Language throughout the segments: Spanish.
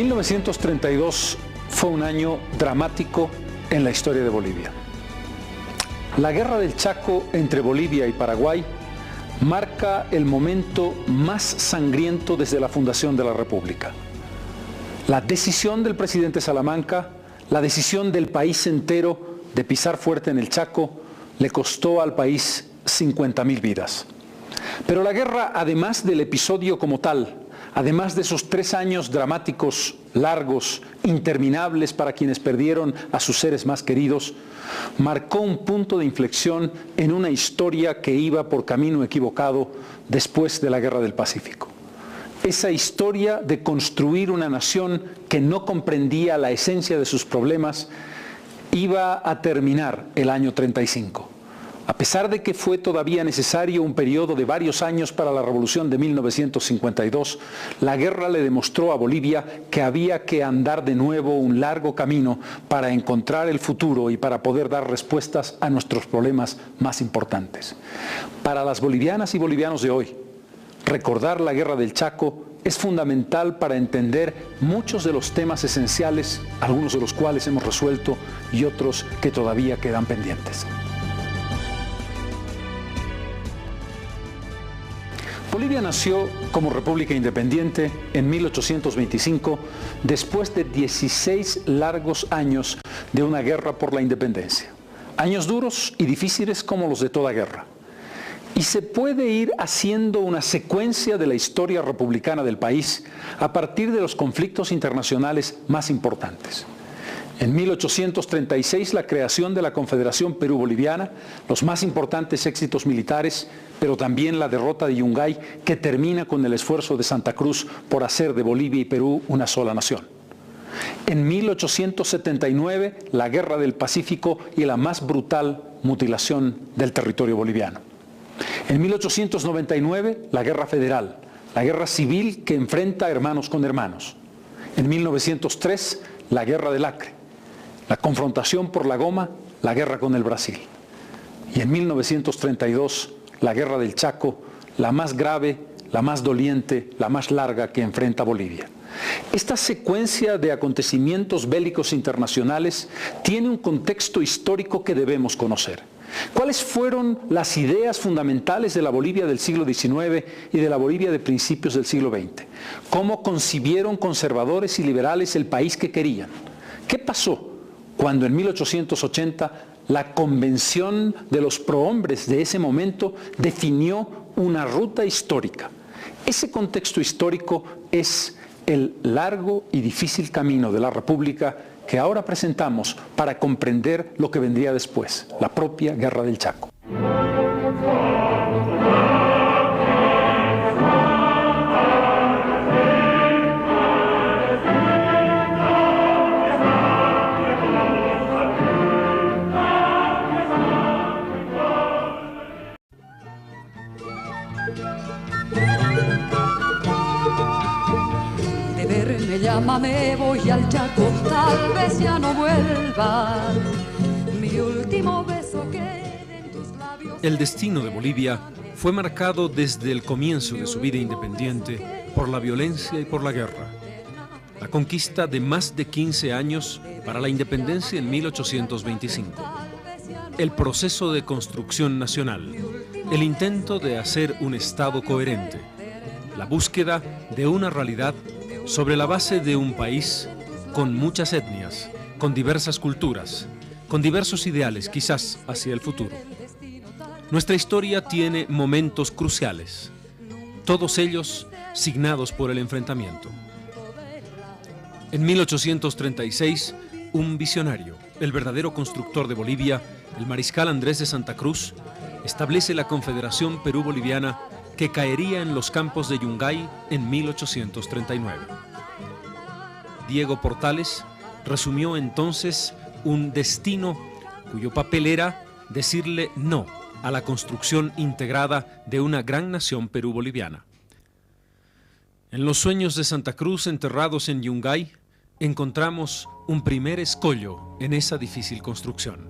1932 fue un año dramático en la historia de Bolivia. La guerra del Chaco entre Bolivia y Paraguay marca el momento más sangriento desde la fundación de la República. La decisión del presidente Salamanca, la decisión del país entero de pisar fuerte en el Chaco, le costó al país 50.000 vidas. Pero la guerra, además del episodio como tal, además de esos 3 años dramáticos, largos, interminables para quienes perdieron a sus seres más queridos, marcó un punto de inflexión en una historia que iba por camino equivocado después de la Guerra del Pacífico. Esa historia de construir una nación que no comprendía la esencia de sus problemas iba a terminar el año 35. A pesar de que fue todavía necesario un periodo de varios años para la revolución de 1952, la guerra le demostró a Bolivia que había que andar de nuevo un largo camino para encontrar el futuro y para poder dar respuestas a nuestros problemas más importantes. Para las bolivianas y bolivianos de hoy, recordar la guerra del Chaco es fundamental para entender muchos de los temas esenciales, algunos de los cuales hemos resuelto y otros que todavía quedan pendientes. Bolivia nació como república independiente en 1825, después de 16 largos años de una guerra por la independencia. Años duros y difíciles como los de toda guerra. Y se puede ir haciendo una secuencia de la historia republicana del país a partir de los conflictos internacionales más importantes. En 1836, la creación de la Confederación Perú-Boliviana, los más importantes éxitos militares, pero también la derrota de Yungay, que termina con el esfuerzo de Santa Cruz por hacer de Bolivia y Perú una sola nación. En 1879, la Guerra del Pacífico y la más brutal mutilación del territorio boliviano. En 1899, la Guerra Federal, la guerra civil que enfrenta hermanos con hermanos. En 1903, la Guerra del Acre. La confrontación por la Goma, la guerra con el Brasil. Y en 1932, la guerra del Chaco, la más grave, la más doliente, la más larga que enfrenta Bolivia. Esta secuencia de acontecimientos bélicos internacionales tiene un contexto histórico que debemos conocer. ¿Cuáles fueron las ideas fundamentales de la Bolivia del siglo XIX y de la Bolivia de principios del siglo XX? ¿Cómo concibieron conservadores y liberales el país que querían? ¿Qué pasó cuando en 1880 la convención de los prohombres de ese momento definió una ruta histórica? Ese contexto histórico es el largo y difícil camino de la República que ahora presentamos para comprender lo que vendría después, la propia Guerra del Chaco. Llámame, voy al Chaco, tal vez ya no vuelva. Mi último beso quede en tus labios. El destino de Bolivia fue marcado desde el comienzo de su vida independiente por la violencia y por la guerra. La conquista de más de 15 años para la independencia en 1825. El proceso de construcción nacional. El intento de hacer un Estado coherente. La búsqueda de una realidad sobre la base de un país con muchas etnias, con diversas culturas, con diversos ideales, quizás hacia el futuro. Nuestra historia tiene momentos cruciales, todos ellos signados por el enfrentamiento. En 1836, un visionario, el verdadero constructor de Bolivia, el mariscal Andrés de Santa Cruz, establece la Confederación Perú-Boliviana que caería en los campos de Yungay en 1839. Diego Portales resumió entonces un destino cuyo papel era decirle no a la construcción integrada de una gran nación perú-boliviana. En los sueños de Santa Cruz enterrados en Yungay encontramos un primer escollo en esa difícil construcción.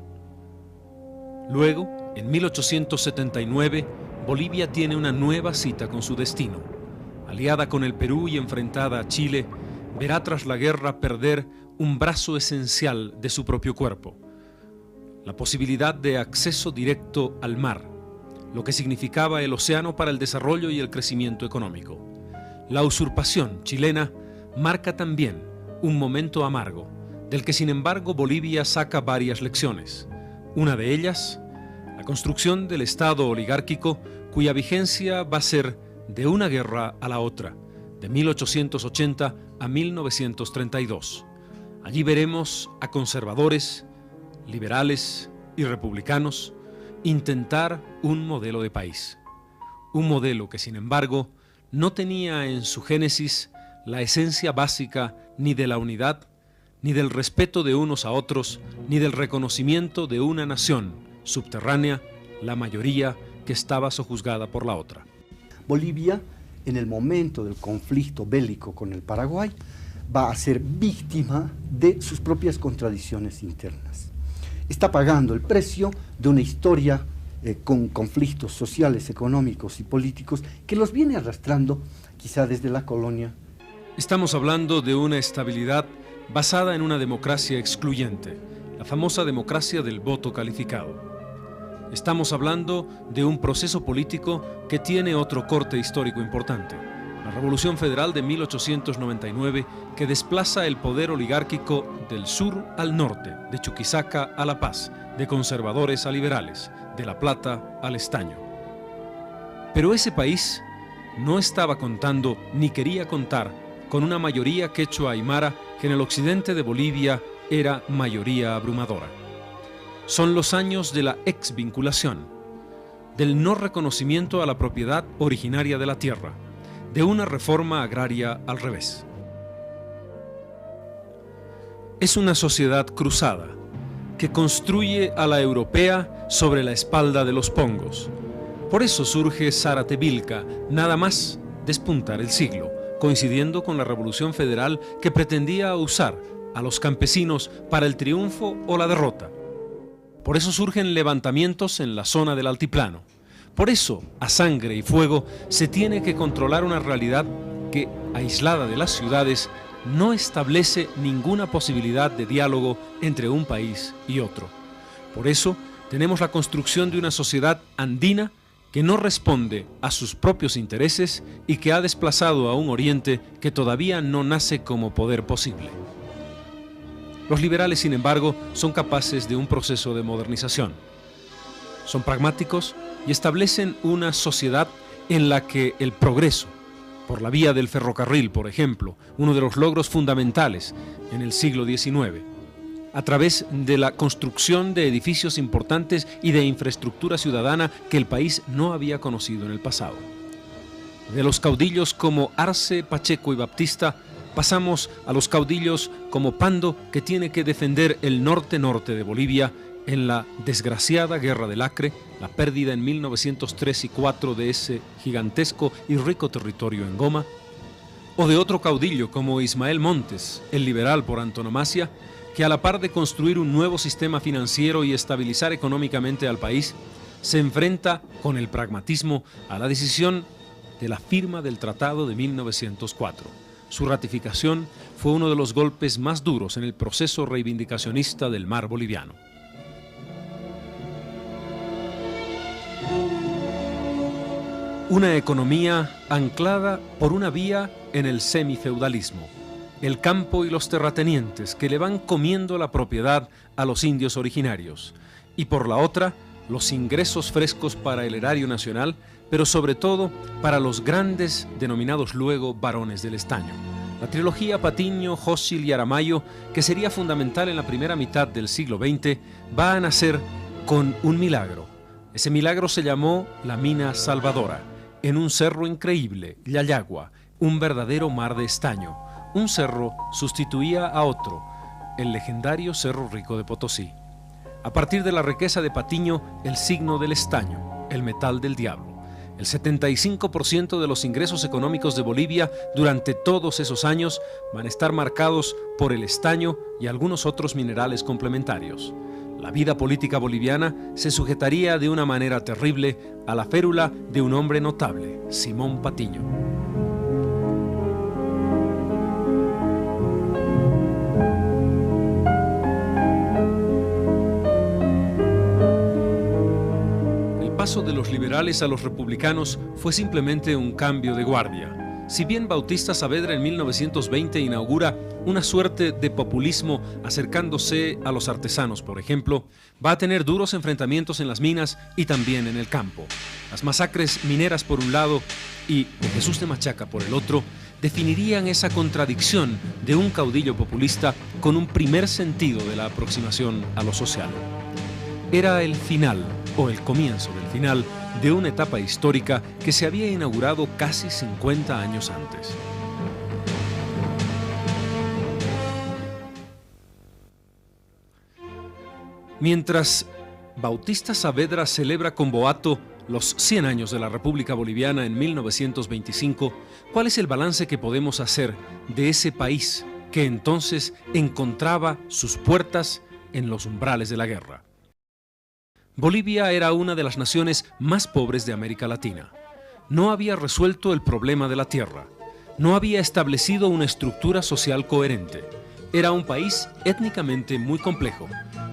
Luego, en 1879, Bolivia tiene una nueva cita con su destino. Aliada con el Perú y enfrentada a Chile, verá tras la guerra perder un brazo esencial de su propio cuerpo, la posibilidad de acceso directo al mar, lo que significaba el océano para el desarrollo y el crecimiento económico. La usurpación chilena marca también un momento amargo, del que sin embargo Bolivia saca varias lecciones. Una de ellas, la construcción del Estado oligárquico, cuya vigencia va a ser de una guerra a la otra, de 1880 a 1932. Allí veremos a conservadores, liberales y republicanos intentar un modelo de país. Un modelo que, sin embargo, no tenía en su génesis la esencia básica ni de la unidad, ni del respeto de unos a otros, ni del reconocimiento de una nación subterránea, la mayoría que estaba sojuzgada por la otra. Bolivia, en el momento del conflicto bélico con el Paraguay, va a ser víctima de sus propias contradicciones internas. Está pagando el precio de una historia con conflictos sociales, económicos y políticos que los viene arrastrando quizá desde la colonia. Estamos hablando de una estabilidad basada en una democracia excluyente, la famosa democracia del voto calificado. Estamos hablando de un proceso político que tiene otro corte histórico importante, la Revolución Federal de 1899, que desplaza el poder oligárquico del sur al norte, de Chuquisaca a La Paz, de conservadores a liberales, de La Plata al Estaño. Pero ese país no estaba contando ni quería contar con una mayoría quechua aymara que en el occidente de Bolivia era mayoría abrumadora. Son los años de la exvinculación, del no reconocimiento a la propiedad originaria de la tierra, de una reforma agraria al revés. Es una sociedad cruzada que construye a la europea sobre la espalda de los pongos. Por eso surge Zaratevilca, nada más despuntar el siglo, coincidiendo con la Revolución Federal que pretendía usar a los campesinos para el triunfo o la derrota. Por eso surgen levantamientos en la zona del altiplano. Por eso, a sangre y fuego, se tiene que controlar una realidad que, aislada de las ciudades, no establece ninguna posibilidad de diálogo entre un país y otro. Por eso, tenemos la construcción de una sociedad andina que no responde a sus propios intereses y que ha desplazado a un Oriente que todavía no nace como poder posible. Los liberales, sin embargo, son capaces de un proceso de modernización. Son pragmáticos y establecen una sociedad en la que el progreso, por la vía del ferrocarril, por ejemplo, uno de los logros fundamentales en el siglo XIX, a través de la construcción de edificios importantes y de infraestructura ciudadana que el país no había conocido en el pasado. De los caudillos como Arce, Pacheco y Baptista, pasamos a los caudillos como Pando, que tiene que defender el norte-norte de Bolivia en la desgraciada Guerra del Acre, la pérdida en 1903 y 4 de ese gigantesco y rico territorio en Goma, o de otro caudillo como Ismael Montes, el liberal por antonomasia, que a la par de construir un nuevo sistema financiero y estabilizar económicamente al país, se enfrenta con el pragmatismo a la decisión de la firma del Tratado de 1904. Su ratificación fue uno de los golpes más duros en el proceso reivindicacionista del mar boliviano. Una economía anclada por una vía en el semifeudalismo, el campo y los terratenientes que le van comiendo la propiedad a los indios originarios, y por la otra, los ingresos frescos para el erario nacional, pero sobre todo para los grandes denominados luego varones del estaño. La trilogía Patiño, Jósil y Aramayo, que sería fundamental en la primera mitad del siglo XX, va a nacer con un milagro. Ese milagro se llamó la Mina Salvadora, en un cerro increíble, Yayagua, un verdadero mar de estaño. Un cerro sustituía a otro, el legendario Cerro Rico de Potosí. A partir de la riqueza de Patiño, el signo del estaño, el metal del diablo. El 75% de los ingresos económicos de Bolivia durante todos esos años van a estar marcados por el estaño y algunos otros minerales complementarios. La vida política boliviana se sujetaría de una manera terrible a la férula de un hombre notable, Simón Patiño. paso de los liberales a los republicanos fue simplemente un cambio de guardia. Si bien Bautista Saavedra en 1920 inaugura una suerte de populismo acercándose a los artesanos, por ejemplo, va a tener duros enfrentamientos en las minas y también en el campo. Las masacres mineras por un lado y de Jesús de Machaca por el otro definirían esa contradicción de un caudillo populista con un primer sentido de la aproximación a lo social. Era el final, o el comienzo del final, de una etapa histórica que se había inaugurado casi 50 años antes. Mientras Bautista Saavedra celebra con boato los 100 años de la República Boliviana en 1925, ¿cuál es el balance que podemos hacer de ese país que entonces encontraba sus puertas en los umbrales de la guerra? Bolivia era una de las naciones más pobres de América Latina. No había resuelto el problema de la tierra. No había establecido una estructura social coherente. Era un país étnicamente muy complejo.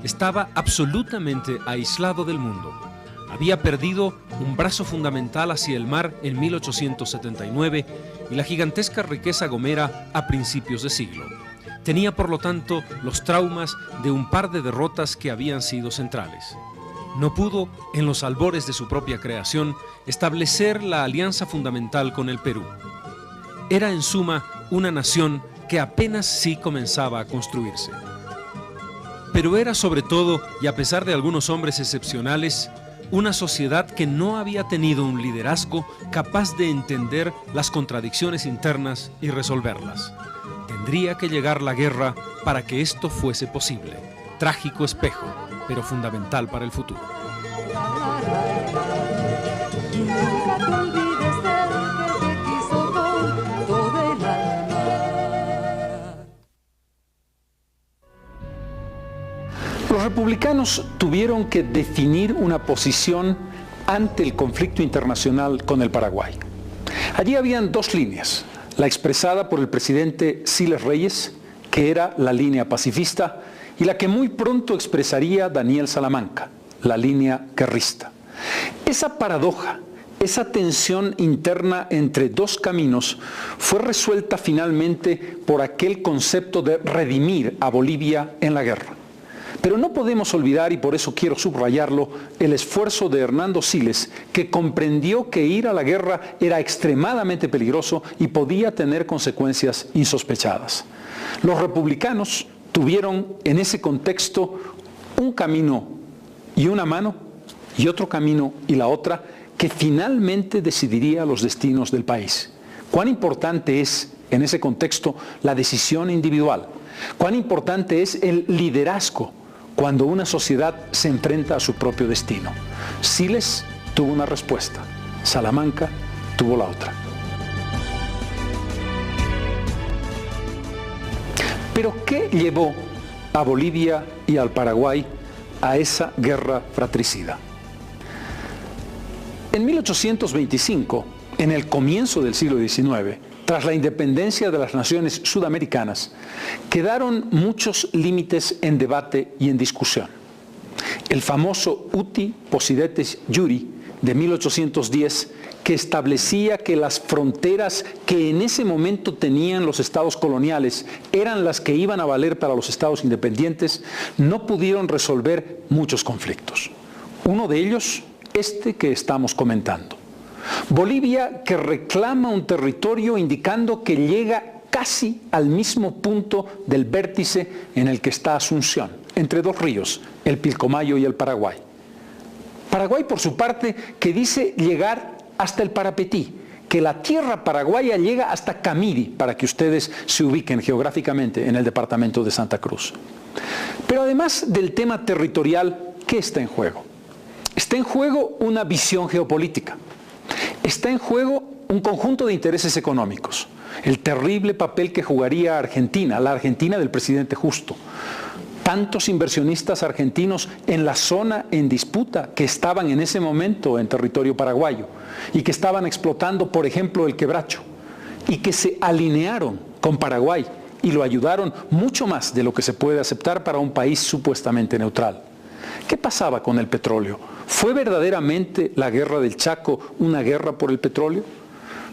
Estaba absolutamente aislado del mundo. Había perdido un brazo fundamental hacia el mar en 1879 y la gigantesca riqueza gomera a principios de siglo. Tenía, por lo tanto, los traumas de un par de derrotas que habían sido centrales. No pudo, en los albores de su propia creación, establecer la alianza fundamental con el Perú. Era, en suma, una nación que apenas sí comenzaba a construirse. Pero era sobre todo, y a pesar de algunos hombres excepcionales, una sociedad que no había tenido un liderazgo capaz de entender las contradicciones internas y resolverlas. Tendría que llegar la guerra para que esto fuese posible. Trágico espejo, pero fundamental para el futuro. Nunca te olvides del que te quiso con todo el alma. Los republicanos tuvieron que definir una posición ante el conflicto internacional con el Paraguay. Allí habían dos líneas, la expresada por el presidente Siles Reyes, que era la línea pacifista, y la que muy pronto expresaría Daniel Salamanca, la línea guerrista. Esa paradoja, esa tensión interna entre dos caminos fue resuelta finalmente por aquel concepto de redimir a Bolivia en la guerra. Pero no podemos olvidar, y por eso quiero subrayarlo, el esfuerzo de Hernando Siles, que comprendió que ir a la guerra era extremadamente peligroso y podía tener consecuencias insospechadas. Los republicanos tuvieron en ese contexto un camino y una mano, y otro camino y la otra, que finalmente decidiría los destinos del país. Cuán importante es, en ese contexto, la decisión individual. Cuán importante es el liderazgo cuando una sociedad se enfrenta a su propio destino. Siles tuvo una respuesta, Salamanca tuvo la otra. Pero ¿qué llevó a Bolivia y al Paraguay a esa guerra fratricida? En 1825, en el comienzo del siglo XIX, tras la independencia de las naciones sudamericanas, quedaron muchos límites en debate y en discusión. El famoso Uti Possidetis Iuri de 1810, que establecía que las fronteras que en ese momento tenían los estados coloniales eran las que iban a valer para los estados independientes, no pudieron resolver muchos conflictos. Uno de ellos, este que estamos comentando. Bolivia, que reclama un territorio indicando que llega casi al mismo punto del vértice en el que está Asunción, entre dos ríos, el Pilcomayo y el Paraguay. Paraguay, por su parte, que dice llegar hasta el Parapetí, que la tierra paraguaya llega hasta Camiri, para que ustedes se ubiquen geográficamente en el departamento de Santa Cruz. Pero además del tema territorial, ¿qué está en juego? Está en juego una visión geopolítica. Está en juego un conjunto de intereses económicos. El terrible papel que jugaría Argentina, la Argentina del presidente Justo. Tantos inversionistas argentinos en la zona en disputa que estaban en ese momento en territorio paraguayo y que estaban explotando, por ejemplo, el Quebracho y que se alinearon con Paraguay y lo ayudaron mucho más de lo que se puede aceptar para un país supuestamente neutral. ¿Qué pasaba con el petróleo? ¿Fue verdaderamente la guerra del Chaco una guerra por el petróleo?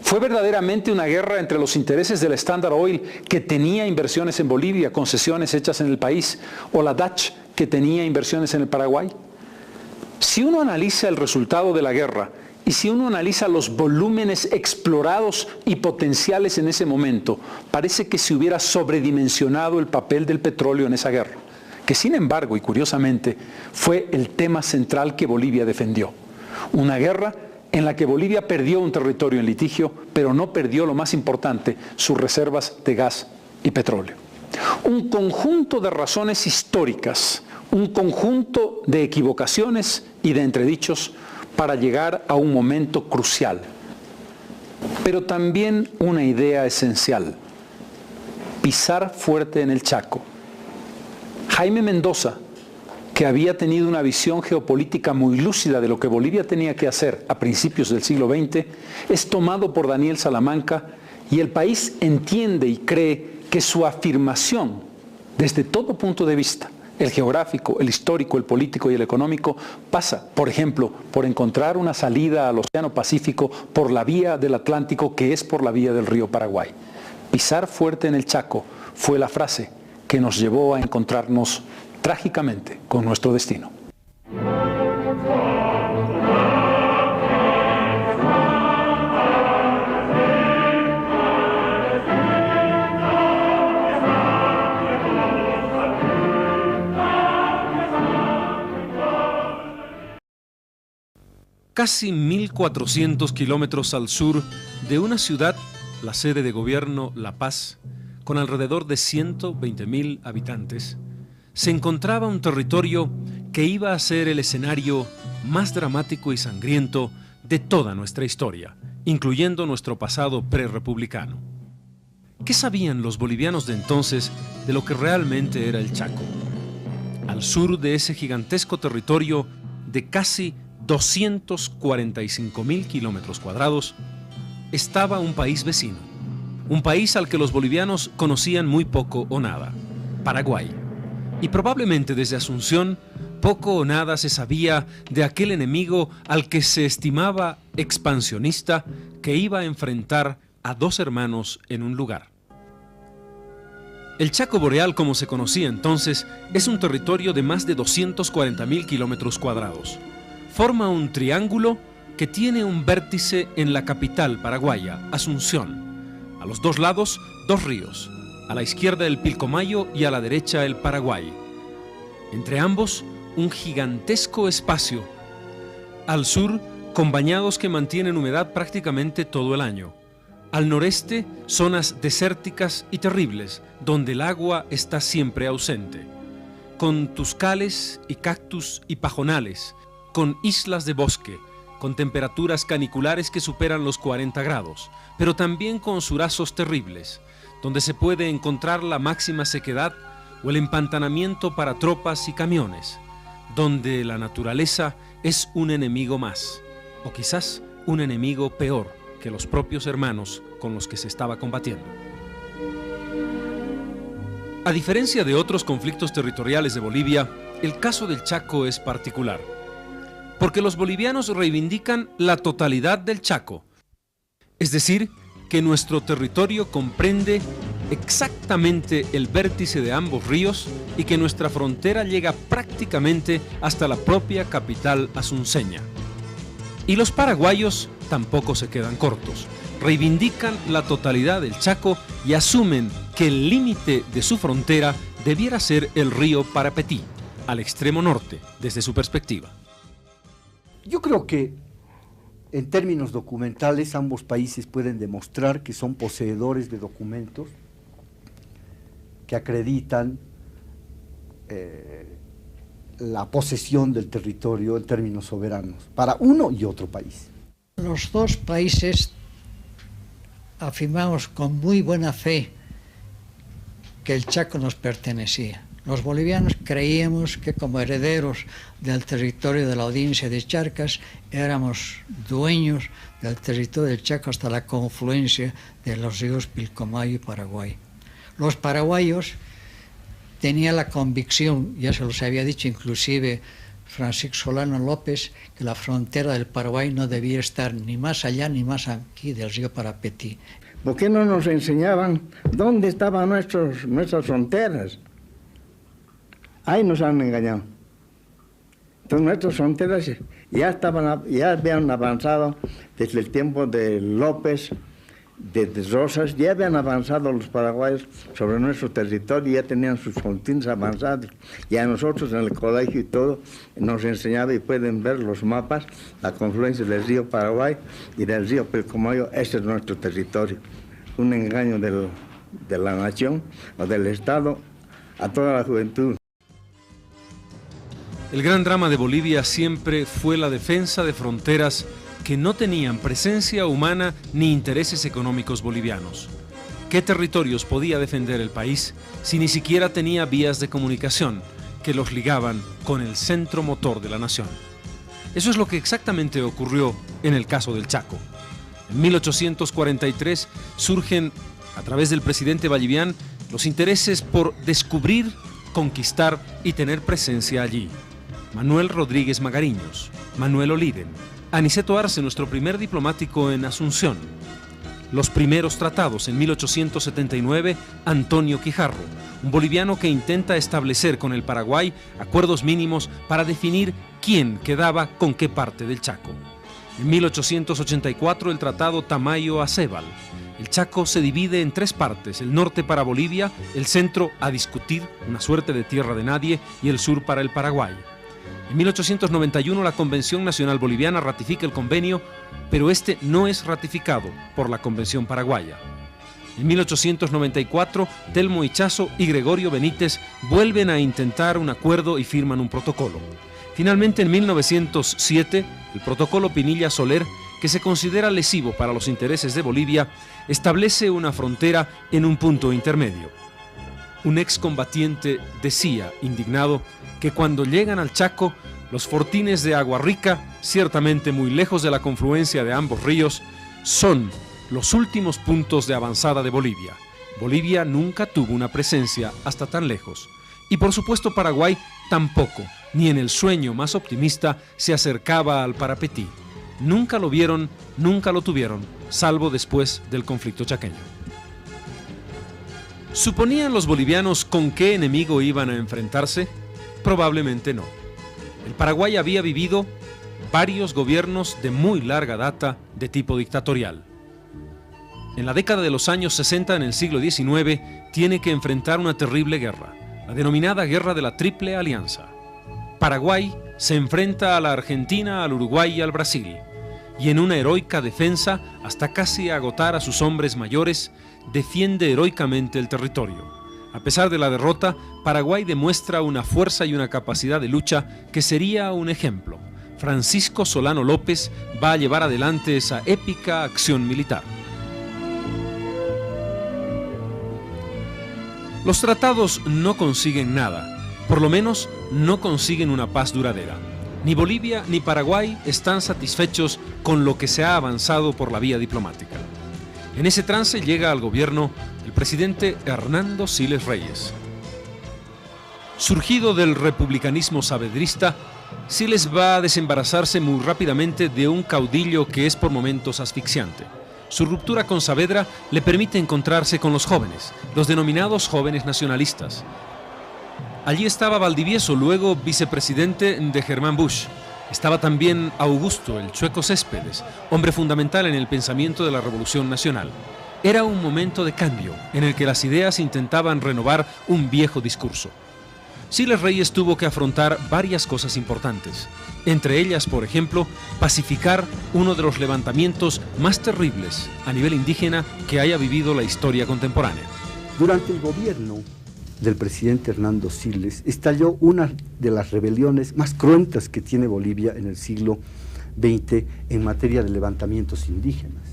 ¿Fue verdaderamente una guerra entre los intereses del Standard Oil, que tenía inversiones en Bolivia, concesiones hechas en el país, o la Dutch, que tenía inversiones en el Paraguay? Si uno analiza el resultado de la guerra y si uno analiza los volúmenes explorados y potenciales en ese momento, parece que se hubiera sobredimensionado el papel del petróleo en esa guerra, que sin embargo, y curiosamente, fue el tema central que Bolivia defendió. Una guerra en la que Bolivia perdió un territorio en litigio, pero no perdió lo más importante, sus reservas de gas y petróleo. Un conjunto de razones históricas, un conjunto de equivocaciones y de entredichos para llegar a un momento crucial, pero también una idea esencial: pisar fuerte en el Chaco. Jaime Mendoza, que había tenido una visión geopolítica muy lúcida de lo que Bolivia tenía que hacer a principios del siglo XX, es tomado por Daniel Salamanca y el país entiende y cree que su afirmación, desde todo punto de vista, el geográfico, el histórico, el político y el económico, pasa, por ejemplo, por encontrar una salida al Océano Pacífico por la vía del Atlántico, que es por la vía del río Paraguay. Pisar fuerte en el Chaco fue la frase que nos llevó a encontrarnos trágicamente con nuestro destino. Casi 1.400 kilómetros al sur de una ciudad, la sede de gobierno La Paz, con alrededor de 120.000 habitantes, se encontraba un territorio que iba a ser el escenario más dramático y sangriento de toda nuestra historia, incluyendo nuestro pasado prerepublicano. ¿Qué sabían los bolivianos de entonces de lo que realmente era el Chaco? Al sur de ese gigantesco territorio de casi 245.000 kilómetros cuadrados, estaba un país vecino, un país al que los bolivianos conocían muy poco o nada: Paraguay. Y probablemente desde Asunción poco o nada se sabía de aquel enemigo al que se estimaba expansionista, que iba a enfrentar a dos hermanos en un lugar. El Chaco Boreal, como se conocía entonces, es un territorio de más de 240.000 kilómetros cuadrados. Forma un triángulo que tiene un vértice en la capital paraguaya, Asunción. A los dos lados, dos ríos. A la izquierda el Pilcomayo y a la derecha el Paraguay. Entre ambos, un gigantesco espacio. Al sur, con bañados que mantienen humedad prácticamente todo el año. Al noreste, zonas desérticas y terribles, donde el agua está siempre ausente. Con tuscales y cactus y pajonales, con islas de bosque, con temperaturas caniculares que superan los 40 grados, pero también con surazos terribles, donde se puede encontrar la máxima sequedad o el empantanamiento para tropas y camiones, donde la naturaleza es un enemigo más, o quizás un enemigo peor que los propios hermanos con los que se estaba combatiendo. A diferencia de otros conflictos territoriales de Bolivia, el caso del Chaco es particular, porque los bolivianos reivindican la totalidad del Chaco, es decir, que nuestro territorio comprende exactamente el vértice de ambos ríos y que nuestra frontera llega prácticamente hasta la propia capital asunceña. Y los paraguayos tampoco se quedan cortos. Reivindican la totalidad del Chaco y asumen que el límite de su frontera debiera ser el río Parapetí, al extremo norte, desde su perspectiva. Yo creo que en términos documentales ambos países pueden demostrar que son poseedores de documentos que acreditan la posesión del territorio en términos soberanos para uno y otro país. Los dos países afirmamos con muy buena fe que el Chaco nos pertenecía. Los bolivianos creíamos que como herederos del territorio de la audiencia de Charcas éramos dueños del territorio del Chaco hasta la confluencia de los ríos Pilcomayo y Paraguay. Los paraguayos tenían la convicción, ya se los había dicho inclusive Francisco Solano López que la frontera del Paraguay no debía estar ni más allá ni más aquí del río Parapetí. ¿Por qué no nos enseñaban dónde estaban nuestras fronteras? Ahí nos han engañado. Entonces nuestras fronteras ya habían avanzado desde el tiempo de López, de Rosas, ya habían avanzado los paraguayos sobre nuestro territorio, ya tenían sus fronteras avanzadas. Y a nosotros en el colegio y todo nos enseñaba, y pueden ver los mapas, la confluencia del río Paraguay y del río Pilcomayo. Ese es nuestro territorio. Un engaño de la nación o del Estado a toda la juventud. El gran drama de Bolivia siempre fue la defensa de fronteras que no tenían presencia humana ni intereses económicos bolivianos. ¿Qué territorios podía defender el país si ni siquiera tenía vías de comunicación que los ligaban con el centro motor de la nación? Eso es lo que exactamente ocurrió en el caso del Chaco. En 1843 surgen, a través del presidente Ballivián, los intereses por descubrir, conquistar y tener presencia allí. Manuel Rodríguez Magariños, Manuel Oliden, Aniceto Arce, nuestro primer diplomático en Asunción. Los primeros tratados en 1879, Antonio Quijarro, un boliviano que intenta establecer con el Paraguay acuerdos mínimos para definir quién quedaba con qué parte del Chaco. En 1884, el tratado Tamayo-Acebal. El Chaco se divide en tres partes: el norte para Bolivia, el centro a discutir, una suerte de tierra de nadie, y el sur para el Paraguay. En 1891 la Convención Nacional Boliviana ratifica el convenio, pero este no es ratificado por la Convención Paraguaya. En 1894, Telmo Ichazo y Gregorio Benítez vuelven a intentar un acuerdo y firman un protocolo. Finalmente, en 1907, el protocolo Pinilla-Soler, que se considera lesivo para los intereses de Bolivia, establece una frontera en un punto intermedio. Un excombatiente decía, indignado, que cuando llegan al Chaco, los fortines de Agua Rica, ciertamente muy lejos de la confluencia de ambos ríos, son los últimos puntos de avanzada de Bolivia. Bolivia nunca tuvo una presencia hasta tan lejos. Y por supuesto Paraguay tampoco, ni en el sueño más optimista, se acercaba al Parapetí. Nunca lo vieron, nunca lo tuvieron, salvo después del conflicto chaqueño. ¿Suponían los bolivianos con qué enemigo iban a enfrentarse? Probablemente no. El Paraguay había vivido varios gobiernos de muy larga data de tipo dictatorial. En la década de los años 60, en el siglo XIX, tiene que enfrentar una terrible guerra, la denominada Guerra de la Triple Alianza. Paraguay se enfrenta a la Argentina, al Uruguay y al Brasil, y en una heroica defensa, hasta casi agotar a sus hombres mayores, defiende heroicamente el territorio. A pesar de la derrota, Paraguay demuestra una fuerza y una capacidad de lucha que sería un ejemplo. Francisco Solano López va a llevar adelante esa épica acción militar. Los tratados no consiguen nada, por lo menos no consiguen una paz duradera. Ni Bolivia ni Paraguay están satisfechos con lo que se ha avanzado por la vía diplomática. En ese trance llega al gobierno el presidente Hernando Siles Reyes. Surgido del republicanismo saavedrista, Siles va a desembarazarse muy rápidamente de un caudillo que es por momentos asfixiante. Su ruptura con Saavedra le permite encontrarse con los jóvenes, los denominados jóvenes nacionalistas. Allí estaba Valdivieso, luego vicepresidente de Germán Bush. Estaba también Augusto, el Chueco Céspedes, hombre fundamental en el pensamiento de la Revolución Nacional. Era un momento de cambio en el que las ideas intentaban renovar un viejo discurso. Siles Reyes tuvo que afrontar varias cosas importantes, entre ellas, por ejemplo, pacificar uno de los levantamientos más terribles a nivel indígena que haya vivido la historia contemporánea. Durante el gobierno del presidente Hernando Siles estalló una de las rebeliones más cruentas que tiene Bolivia en el siglo XX en materia de levantamientos indígenas,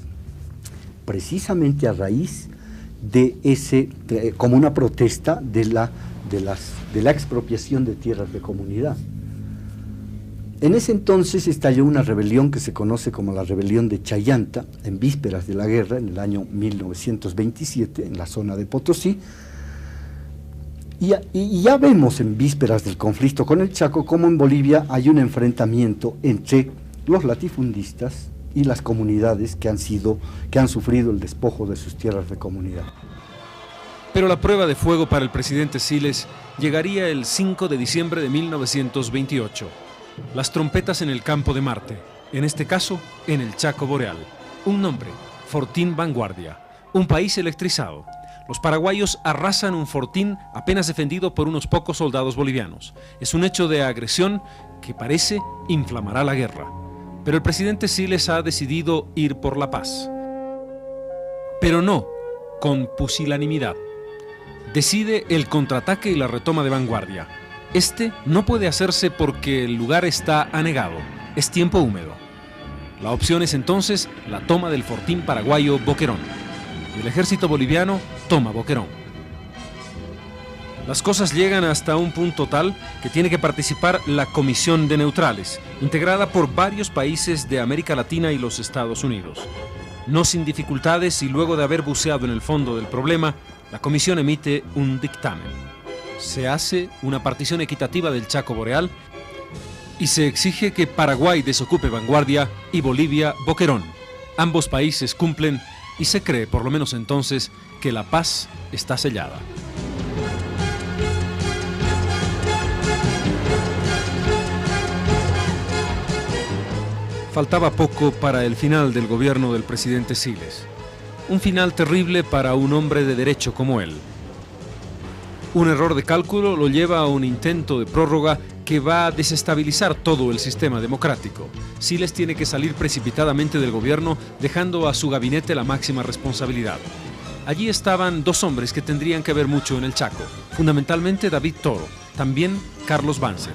precisamente a raíz de como una protesta de la expropiación de tierras de comunidad. En ese entonces estalló una rebelión que se conoce como la rebelión de Chayanta, en vísperas de la guerra, en el año 1927, en la zona de Potosí, Y ya vemos en vísperas del conflicto con el Chaco cómo en Bolivia hay un enfrentamiento entre los latifundistas y las comunidades que han sufrido el despojo de sus tierras de comunidad. Pero la prueba de fuego para el presidente Siles llegaría el 5 de diciembre de 1928. Las trompetas en el campo de Marte, en este caso en el Chaco Boreal. Un nombre, Fortín Vanguardia, un país electrizado. Los paraguayos arrasan un fortín apenas defendido por unos pocos soldados bolivianos. Es un hecho de agresión que parece inflamará la guerra. Pero el presidente Siles ha decidido ir por la paz. Pero no con pusilanimidad. Decide el contraataque y la retoma de Vanguardia. Este no puede hacerse porque el lugar está anegado, es tiempo húmedo. La opción es entonces la toma del fortín paraguayo Boquerón. Y el ejército boliviano toma Boquerón. Las cosas llegan hasta un punto tal que tiene que participar la Comisión de Neutrales, integrada por varios países de América Latina y los Estados Unidos. No sin dificultades y luego de haber buceado en el fondo del problema, la comisión emite un dictamen. Se hace una partición equitativa del Chaco Boreal y se exige que Paraguay desocupe Vanguardia y Bolivia Boquerón. Ambos países cumplen y se cree, por lo menos entonces, que la paz está sellada. Faltaba poco para el final del gobierno del presidente Siles. Un final terrible para un hombre de derecho como él. Un error de cálculo lo lleva a un intento de prórroga que va a desestabilizar todo el sistema democrático. Siles tiene que salir precipitadamente del gobierno, dejando a su gabinete la máxima responsabilidad. Allí estaban dos hombres que tendrían que ver mucho en el Chaco, fundamentalmente David Toro, también Carlos Banzer.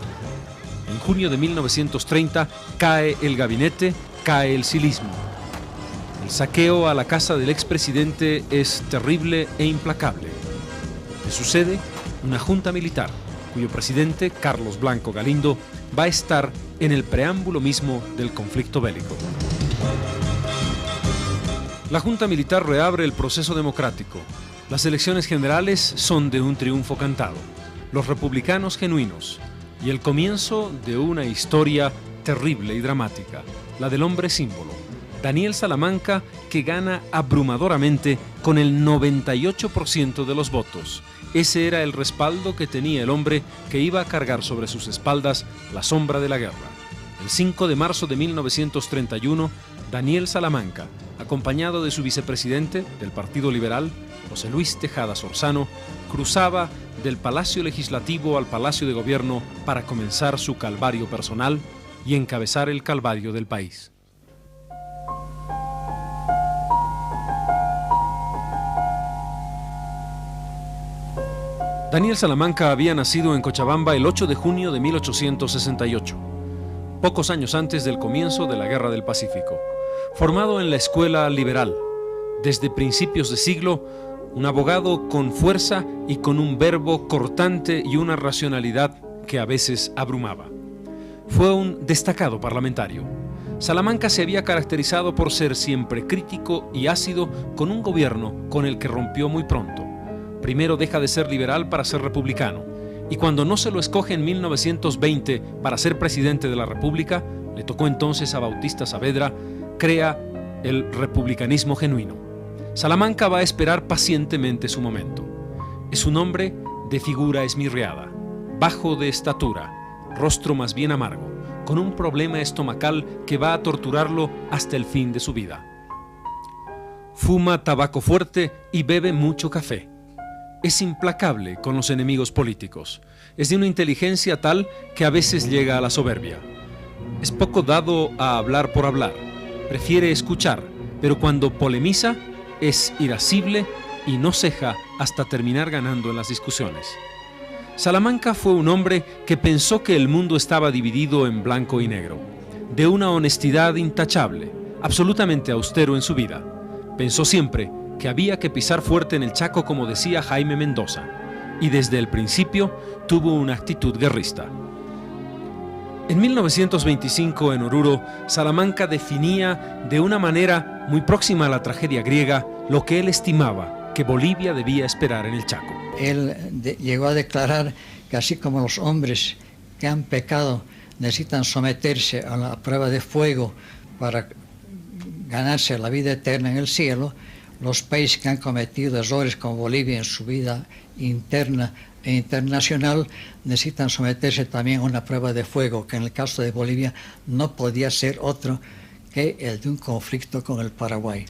En junio de 1930 cae el gabinete, cae el silismo. El saqueo a la casa del expresidente es terrible e implacable. Le sucede una junta militar, cuyo presidente, Carlos Blanco Galindo, va a estar en el preámbulo mismo del conflicto bélico. La junta militar reabre el proceso democrático. Las elecciones generales son de un triunfo cantado. Los republicanos genuinos. Y el comienzo de una historia terrible y dramática, la del hombre símbolo, Daniel Salamanca, que gana abrumadoramente con el 98% de los votos. Ese era el respaldo que tenía el hombre que iba a cargar sobre sus espaldas la sombra de la guerra. El 5 de marzo de 1931, Daniel Salamanca, acompañado de su vicepresidente del Partido Liberal, José Luis Tejada Sorzano, cruzaba del Palacio Legislativo al Palacio de Gobierno para comenzar su calvario personal y encabezar el calvario del país. Daniel Salamanca había nacido en Cochabamba el 8 de junio de 1868, pocos años antes del comienzo de la Guerra del Pacífico. Formado en la escuela liberal, desde principios de siglo, un abogado con fuerza y con un verbo cortante y una racionalidad que a veces abrumaba. Fue un destacado parlamentario. Salamanca se había caracterizado por ser siempre crítico y ácido con un gobierno con el que rompió muy pronto. Primero deja de ser liberal para ser republicano, y cuando no se lo escoge en 1920 para ser presidente de la República, le tocó entonces a Bautista Saavedra, crea el republicanismo genuino. Salamanca va a esperar pacientemente su momento. Es un hombre de figura esmirriada, bajo de estatura, rostro más bien amargo, con un problema estomacal que va a torturarlo hasta el fin de su vida. Fuma tabaco fuerte y bebe mucho café. Es implacable con los enemigos políticos. Es de una inteligencia tal que a veces llega a la soberbia. Es poco dado a hablar por hablar. Prefiere escuchar, pero cuando polemiza, es irascible y no ceja hasta terminar ganando en las discusiones. Salamanca fue un hombre que pensó que el mundo estaba dividido en blanco y negro, de una honestidad intachable, absolutamente austero en su vida. Pensó siempre que había que pisar fuerte en el Chaco, como decía Jaime Mendoza, y desde el principio tuvo una actitud guerrista. En 1925, en Oruro, Salamanca definía de una manera muy próxima a la tragedia griega lo que él estimaba que Bolivia debía esperar en el Chaco. Él llegó a declarar que así como los hombres que han pecado necesitan someterse a la prueba de fuego para ganarse la vida eterna en el cielo, los países que han cometido errores como Bolivia en su vida interna e internacional necesitan someterse también a una prueba de fuego, que en el caso de Bolivia no podía ser otro que el de un conflicto con el Paraguay.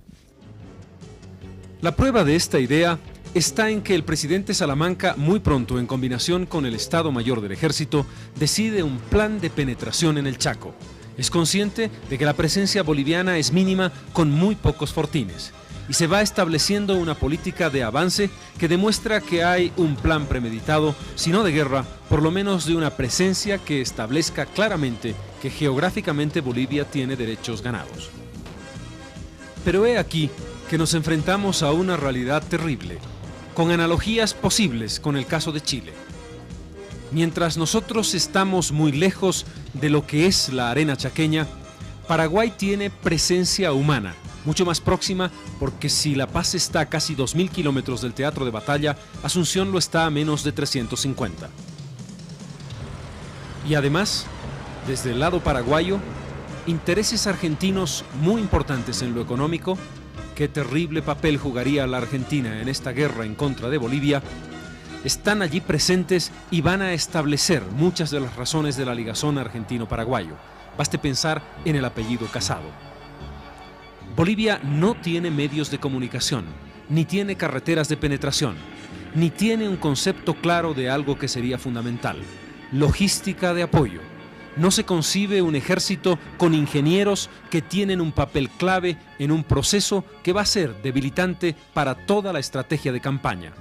La prueba de esta idea está en que el presidente Salamanca, muy pronto, en combinación con el Estado Mayor del Ejército, decide un plan de penetración en el Chaco. Es consciente de que la presencia boliviana es mínima, con muy pocos fortines, y se va estableciendo una política de avance que demuestra que hay un plan premeditado, si no de guerra, por lo menos de una presencia que establezca claramente que geográficamente Bolivia tiene derechos ganados. Pero he aquí que nos enfrentamos a una realidad terrible, con analogías posibles con el caso de Chile. Mientras nosotros estamos muy lejos de lo que es la arena chaqueña, Paraguay tiene presencia humana, mucho más próxima, porque si La Paz está a casi 2.000 kilómetros del teatro de batalla, Asunción lo está a menos de 350. Y además, desde el lado paraguayo, intereses argentinos muy importantes en lo económico. Qué terrible papel jugaría la Argentina en esta guerra en contra de Bolivia, están allí presentes y van a establecer muchas de las razones de la ligazón argentino-paraguayo. Baste pensar en el apellido Casado. Bolivia no tiene medios de comunicación, ni tiene carreteras de penetración, ni tiene un concepto claro de algo que sería fundamental: logística de apoyo. No se concibe un ejército con ingenieros que tienen un papel clave en un proceso que va a ser debilitante para toda la estrategia de campaña.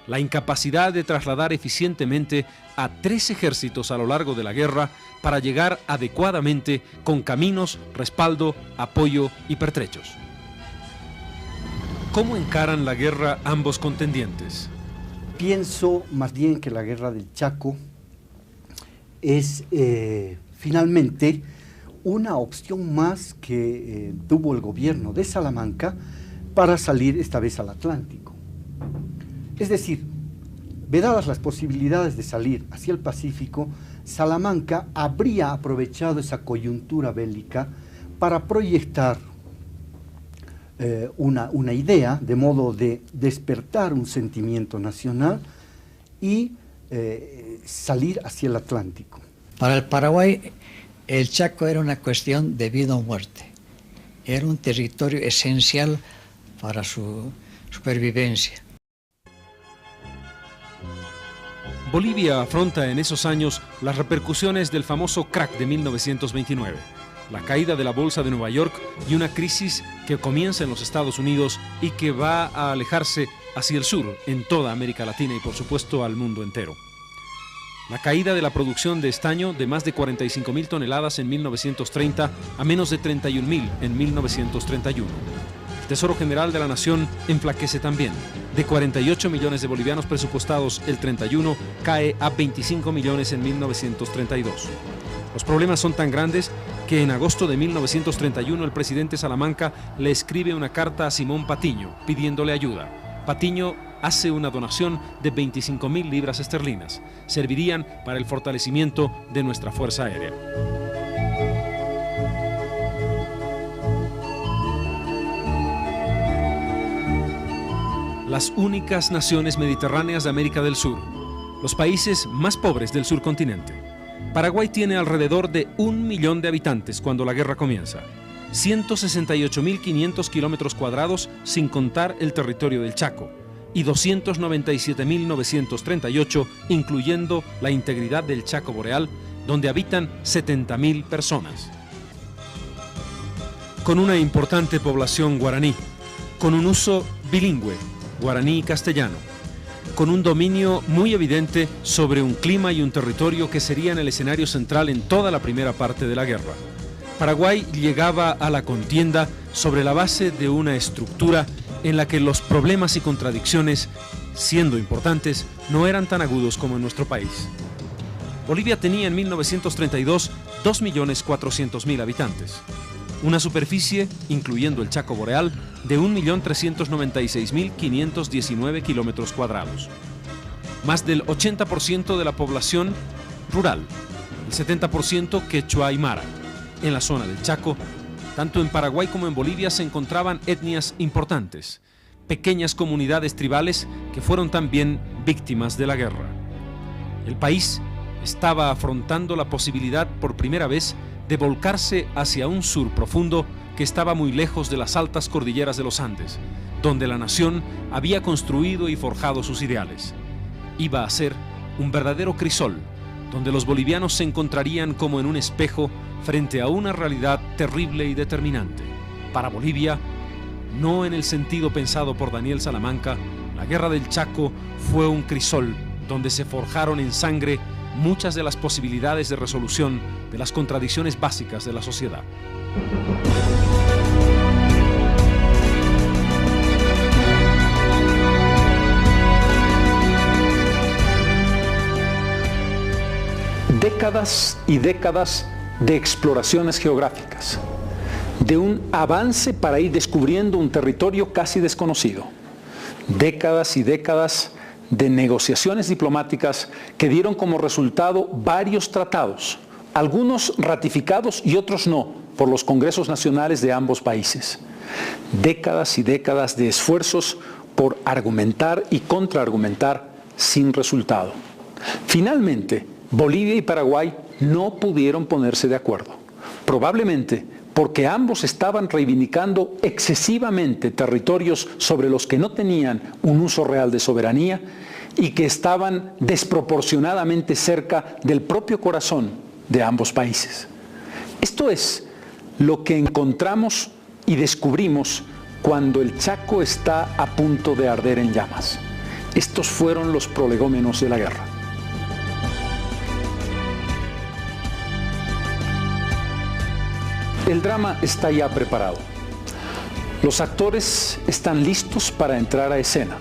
La incapacidad de trasladar eficientemente a 3 ejércitos a lo largo de la guerra para llegar adecuadamente con caminos, respaldo, apoyo y pertrechos. ¿Cómo encaran la guerra ambos contendientes? Pienso más bien que la guerra del Chaco es finalmente una opción más que tuvo el gobierno de Salamanca para salir esta vez al Atlántico. Es decir, vedadas las posibilidades de salir hacia el Pacífico, Salamanca habría aprovechado esa coyuntura bélica para proyectar una idea, de modo de despertar un sentimiento nacional y salir hacia el Atlántico. Para el Paraguay, el Chaco era una cuestión de vida o muerte. Era un territorio esencial para su supervivencia. Bolivia afronta en esos años las repercusiones del famoso crack de 1929, la caída de la bolsa de Nueva York y una crisis que comienza en los Estados Unidos y que va a alejarse hacia el sur, en toda América Latina y por supuesto al mundo entero. La caída de la producción de estaño de más de 45.000 toneladas en 1930 a menos de 31.000 en 1931. El Tesoro General de la Nación enflaquece también. De 48 millones de bolivianos presupuestados el 31, cae a 25 millones en 1932. Los problemas son tan grandes que en agosto de 1931 el presidente Salamanca le escribe una carta a Simón Patiño pidiéndole ayuda. Patiño hace una donación de 25.000 libras esterlinas. Servirían para el fortalecimiento de nuestra Fuerza Aérea. Las únicas naciones mediterráneas de América del Sur, los países más pobres del subcontinente. Paraguay tiene alrededor de 1 millón de habitantes cuando la guerra comienza. 168.500 kilómetros cuadrados sin contar el territorio del Chaco y 297.938 incluyendo la integridad del Chaco Boreal, donde habitan 70.000 personas. Con una importante población guaraní, con un uso bilingüe, guaraní y castellano, con un dominio muy evidente sobre un clima y un territorio que serían el escenario central en toda la primera parte de la guerra. Paraguay llegaba a la contienda sobre la base de una estructura en la que los problemas y contradicciones, siendo importantes, no eran tan agudos como en nuestro país. Bolivia tenía en 1932 2.400.000 habitantes. una superficie, incluyendo el Chaco Boreal, de 1.396.519 kilómetros cuadrados. Más del 80% de la población rural, el 70% quechua aymara. En la zona del Chaco, tanto en Paraguay como en Bolivia, se encontraban etnias importantes, pequeñas comunidades tribales que fueron también víctimas de la guerra. El país estaba afrontando la posibilidad por primera vez de volcarse hacia un sur profundo que estaba muy lejos de las altas cordilleras de los Andes, donde la nación había construido y forjado sus ideales. Iba a ser un verdadero crisol, donde los bolivianos se encontrarían como en un espejo frente a una realidad terrible y determinante. Para Bolivia, no en el sentido pensado por Daniel Salamanca, la Guerra del Chaco fue un crisol donde se forjaron en sangre muchas de las posibilidades de resolución de las contradicciones básicas de la sociedad. Décadas y décadas de exploraciones geográficas, de un avance para ir descubriendo un territorio casi desconocido, décadas y décadas de negociaciones diplomáticas que dieron como resultado varios tratados, algunos ratificados y otros no, por los congresos nacionales de ambos países. Décadas y décadas de esfuerzos por argumentar y contraargumentar sin resultado. Finalmente, Bolivia y Paraguay no pudieron ponerse de acuerdo, probablemente porque ambos estaban reivindicando excesivamente territorios sobre los que no tenían un uso real de soberanía y que estaban desproporcionadamente cerca del propio corazón de ambos países. Esto es lo que encontramos y descubrimos cuando el Chaco está a punto de arder en llamas. Estos fueron los prolegómenos de la guerra. El drama está ya preparado. Los actores están listos para entrar a escena.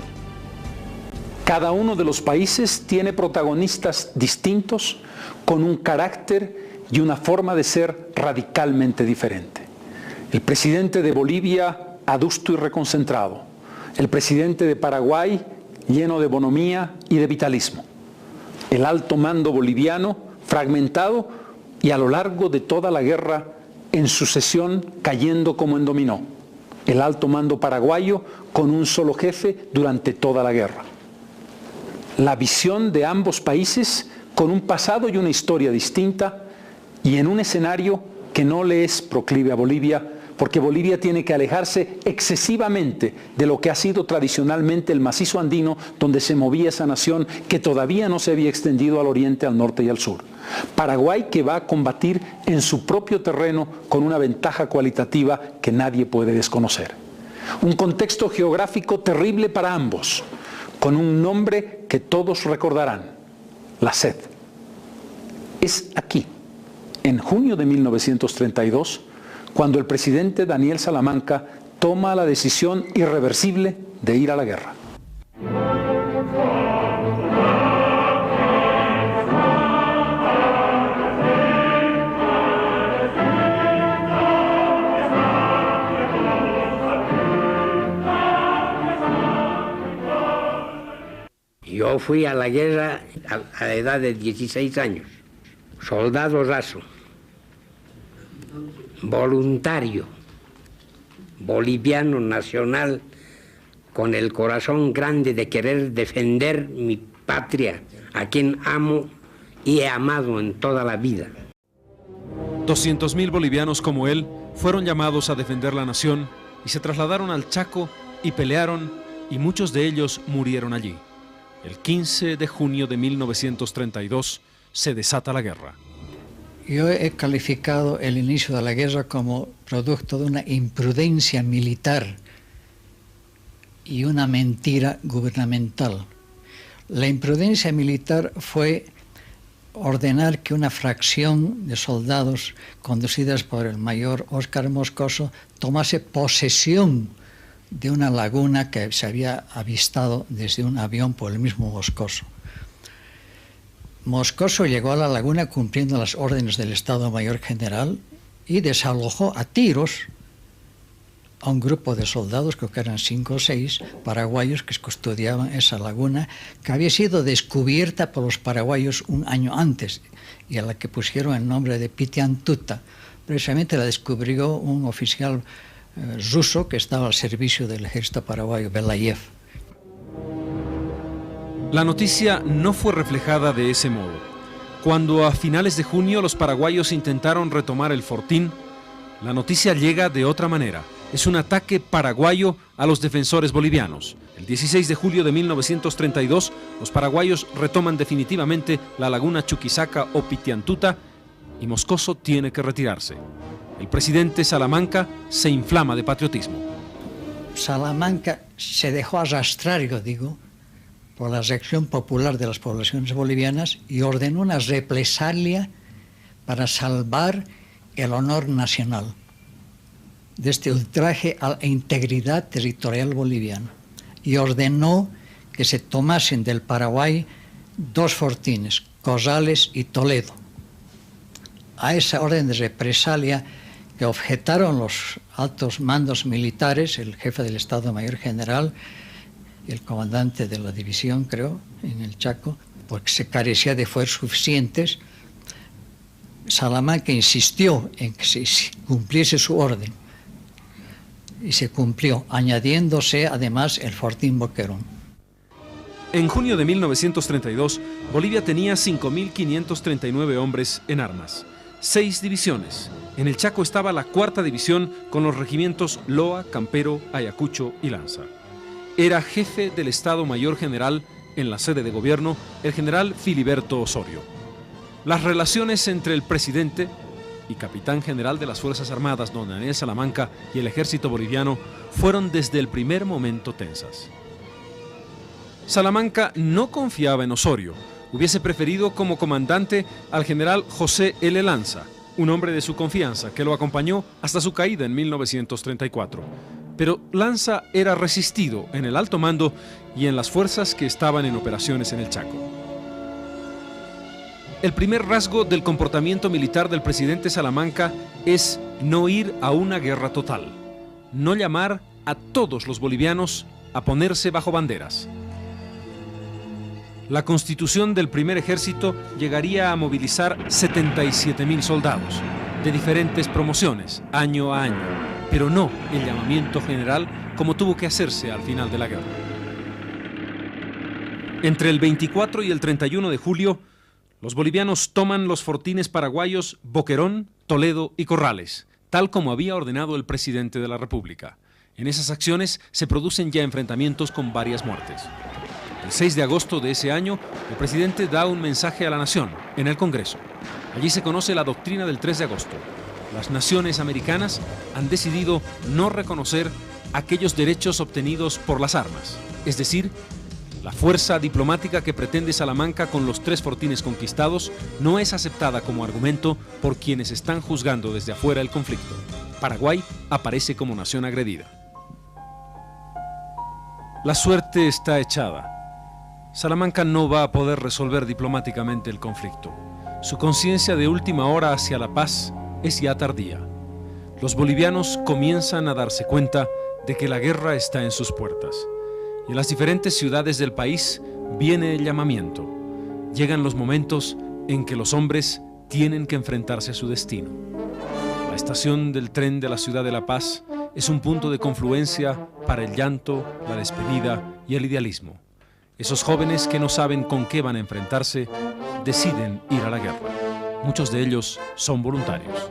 Cada uno de los países tiene protagonistas distintos, con un carácter y una forma de ser radicalmente diferente. El presidente de Bolivia, adusto y reconcentrado. El presidente de Paraguay, lleno de bonomía y de vitalismo. El alto mando boliviano, fragmentado y a lo largo de toda la guerra, en sucesión cayendo como en dominó. El alto mando paraguayo con un solo jefe durante toda la guerra. La visión de ambos países con un pasado y una historia distinta y en un escenario que no le es proclive a Bolivia, porque Bolivia tiene que alejarse excesivamente de lo que ha sido tradicionalmente el macizo andino donde se movía esa nación que todavía no se había extendido al oriente, al norte y al sur. Paraguay que va a combatir en su propio terreno con una ventaja cualitativa que nadie puede desconocer. Un contexto geográfico terrible para ambos, con un nombre que todos recordarán, la sed. Es aquí, en junio de 1932, cuando el presidente Daniel Salamanca toma la decisión irreversible de ir a la guerra. Yo fui a la guerra a la edad de 16 años, soldado raso, voluntario, boliviano nacional, con el corazón grande de querer defender mi patria, a quien amo y he amado en toda la vida. 200.000 bolivianos como él fueron llamados a defender la nación y se trasladaron al Chaco y pelearon, y muchos de ellos murieron allí. El 15 de junio de 1932 se desata la guerra. Yo he calificado el inicio de la guerra como producto de una imprudencia militar y una mentira gubernamental. La imprudencia militar fue ordenar que una fracción de soldados conducidas por el mayor Óscar Moscoso tomase posesión de una laguna que se había avistado desde un avión por el mismo Moscoso. Moscoso llegó a la laguna cumpliendo las órdenes del Estado Mayor General y desalojó a tiros a un grupo de soldados, creo que eran 5 o 6 paraguayos que custodiaban esa laguna, que había sido descubierta por los paraguayos un año antes y a la que pusieron el nombre de Pitiantuta. Precisamente la descubrió un oficial ruso que estaba al servicio del ejército paraguayo, Belayev. La noticia no fue reflejada de ese modo. Cuando a finales de junio los paraguayos intentaron retomar el fortín, la noticia llega de otra manera. Es un ataque paraguayo a los defensores bolivianos. El 16 de julio de 1932, los paraguayos retoman definitivamente la laguna Chuquisaca o Pitiantuta y Moscoso tiene que retirarse. El presidente Salamanca se inflama de patriotismo. Salamanca se dejó arrastrar, yo digo, por la reacción popular de las poblaciones bolivianas y ordenó una represalia para salvar el honor nacional de este ultraje a la integridad territorial boliviana, y ordenó que se tomasen del Paraguay 2 fortines, Corrales y Toledo. A esa orden de represalia que objetaron los altos mandos militares, el jefe del Estado Mayor General y el comandante de la división, creo, en el Chaco, porque se carecía de fuerzas suficientes, Salamanca insistió en que se cumpliese su orden. Y se cumplió, añadiéndose además el fortín Boquerón. En junio de 1932, Bolivia tenía 5.539 hombres en armas, 6 divisiones. En el Chaco estaba la 4ª división con los regimientos Loa, Campero, Ayacucho y Lanza. Era jefe del Estado Mayor General en la sede de gobierno el general Filiberto Osorio. Las relaciones entre el presidente y capitán general de las Fuerzas Armadas, don Daniel Salamanca, y el ejército boliviano fueron desde el primer momento tensas. Salamanca no confiaba en Osorio. Hubiese preferido como comandante al general José L. Lanza, un hombre de su confianza que lo acompañó hasta su caída en 1934. Pero Lanza era resistido en el alto mando y en las fuerzas que estaban en operaciones en el Chaco. El primer rasgo del comportamiento militar del presidente Salamanca es no ir a una guerra total, no llamar a todos los bolivianos a ponerse bajo banderas. La constitución del primer ejército llegaría a movilizar 77.000 soldados, de diferentes promociones, año a año, pero no el llamamiento general como tuvo que hacerse al final de la guerra. Entre el 24 y el 31 de julio, los bolivianos toman los fortines paraguayos Boquerón, Toledo y Corrales, tal como había ordenado el presidente de la República. En esas acciones se producen ya enfrentamientos con varias muertes. El 6 de agosto de ese año, el presidente da un mensaje a la nación en el Congreso. Allí se conoce la doctrina del 3 de agosto. Las naciones americanas han decidido no reconocer aquellos derechos obtenidos por las armas, es decir, la fuerza diplomática que pretende Salamanca con los 3 fortines conquistados no es aceptada como argumento por quienes están juzgando desde afuera el conflicto. Paraguay aparece como nación agredida. La suerte está echada. Salamanca no va a poder resolver diplomáticamente el conflicto. Su conciencia de última hora hacia la paz es ya tardía. Los bolivianos comienzan a darse cuenta de que la guerra está en sus puertas. Y en las diferentes ciudades del país viene el llamamiento. Llegan los momentos en que los hombres tienen que enfrentarse a su destino. La estación del tren de la ciudad de La Paz es un punto de confluencia para el llanto, la despedida y el idealismo. Esos jóvenes que no saben con qué van a enfrentarse deciden ir a la guerra. Muchos de ellos son voluntarios.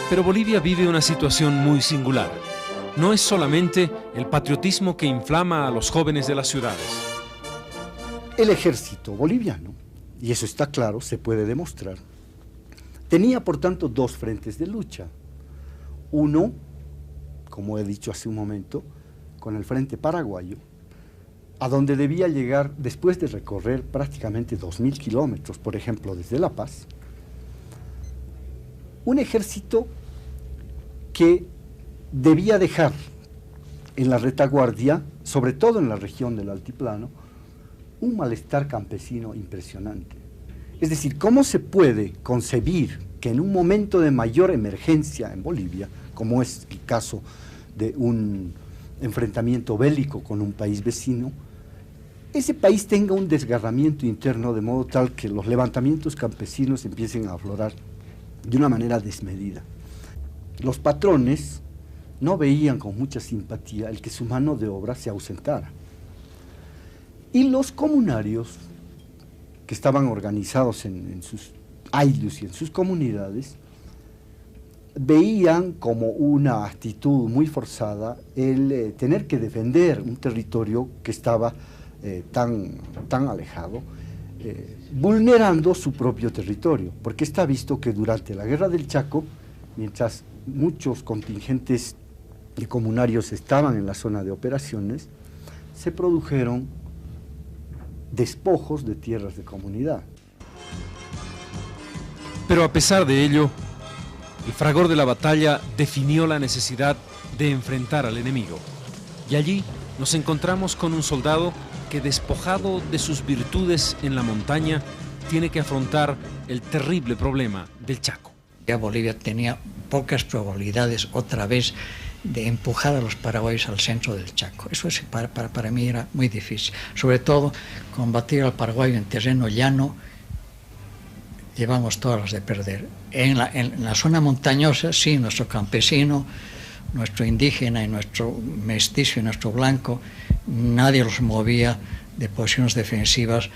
Pero Bolivia vive una situación muy singular. No es solamente el patriotismo que inflama a los jóvenes de las ciudades. El ejército boliviano, y eso está claro, se puede demostrar, tenía por tanto 2 frentes de lucha. Uno, como he dicho hace un momento, con el frente paraguayo, a donde debía llegar después de recorrer prácticamente 2000 kilómetros, por ejemplo, desde La Paz, un ejército que debía dejar en la retaguardia, sobre todo en la región del altiplano, un malestar campesino impresionante. Es decir, ¿cómo se puede concebir que en un momento de mayor emergencia en Bolivia, como es el caso de un enfrentamiento bélico con un país vecino, ese país tenga un desgarramiento interno de modo tal que los levantamientos campesinos empiecen a aflorar de una manera desmedida? Los patrones no veían con mucha simpatía el que su mano de obra se ausentara. Y los comunarios, que estaban organizados en sus ayllus y en sus comunidades, veían como una actitud muy forzada el tener que defender un territorio que estaba tan alejado, vulnerando su propio territorio, porque está visto que durante la Guerra del Chaco, mientras muchos contingentes de comunarios estaban en la zona de operaciones, se produjeron despojos de tierras de comunidad. Pero a pesar de ello, el fragor de la batalla definió la necesidad de enfrentar al enemigo. Y allí nos encontramos con un soldado que, despojado de sus virtudes en la montaña, tiene que afrontar el terrible problema del Chaco. Ya Bolivia tenía pocas probabilidades otra vez de empujar a los paraguayos al centro del Chaco. Eso para mí era muy difícil. Sobre todo, combatir al paraguayo en terreno llano, llevamos todas las de perder. En la zona montañosa, sí, nuestro campesino, nuestro indígena y nuestro mestizo y nuestro blanco, nadie los movía de posiciones defensivas.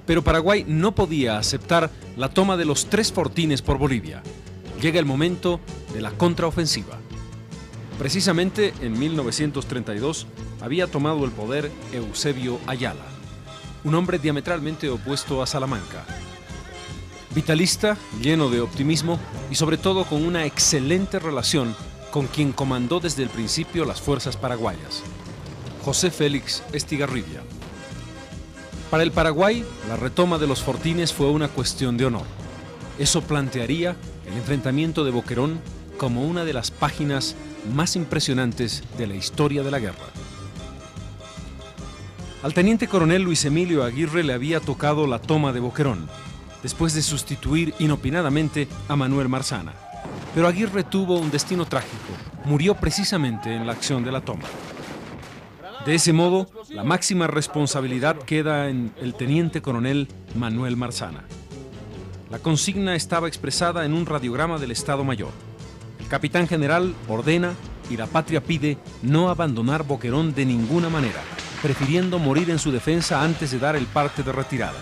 Pero Paraguay no podía aceptar la toma de los 3 fortines por Bolivia. Llega el momento de la contraofensiva. Precisamente en 1932 había tomado el poder Eusebio Ayala, un hombre diametralmente opuesto a Salamanca. Vitalista, lleno de optimismo y sobre todo con una excelente relación con quien comandó desde el principio las fuerzas paraguayas, José Félix Estigarribia. Para el Paraguay, la retoma de los fortines fue una cuestión de honor. Eso plantearía el enfrentamiento de Boquerón como una de las páginas más impresionantes de la historia de la guerra. Al teniente coronel Luis Emilio Aguirre le había tocado la toma de Boquerón, después de sustituir inopinadamente a Manuel Marzana. Pero Aguirre tuvo un destino trágico, murió precisamente en la acción de la toma. De ese modo, la máxima responsabilidad queda en el teniente coronel Manuel Marzana. La consigna estaba expresada en un radiograma del Estado Mayor. El capitán general ordena y la patria pide no abandonar Boquerón de ninguna manera, prefiriendo morir en su defensa antes de dar el parte de retirada.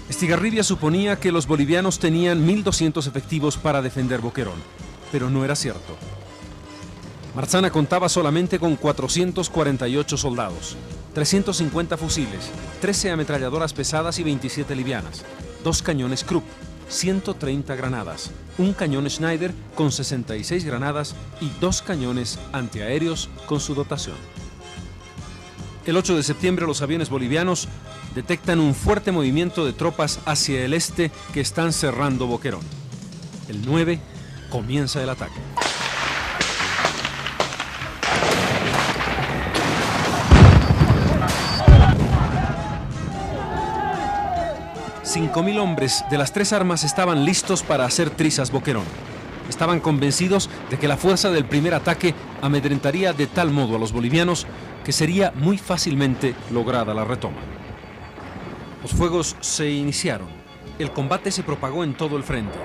Estigarribia suponía que los bolivianos tenían 1.200 efectivos para defender Boquerón, pero no era cierto. Marzana contaba solamente con 448 soldados, 350 fusiles, 13 ametralladoras pesadas y 27 livianas, 2 cañones Krupp, 130 granadas, un cañón Schneider con 66 granadas y 2 cañones antiaéreos con su dotación. El 8 de septiembre los aviones bolivianos detectan un fuerte movimiento de tropas hacia el este que están cerrando Boquerón. El 9 comienza el ataque. $5.000 hombres de las 3 armas estaban listos para hacer trizas Boquerón. Estaban convencidos de que la fuerza del primer ataque amedrentaría de tal modo a los bolivianos que sería muy fácilmente lograda la retoma. Los fuegos se iniciaron. El combate se propagó en todo el frente.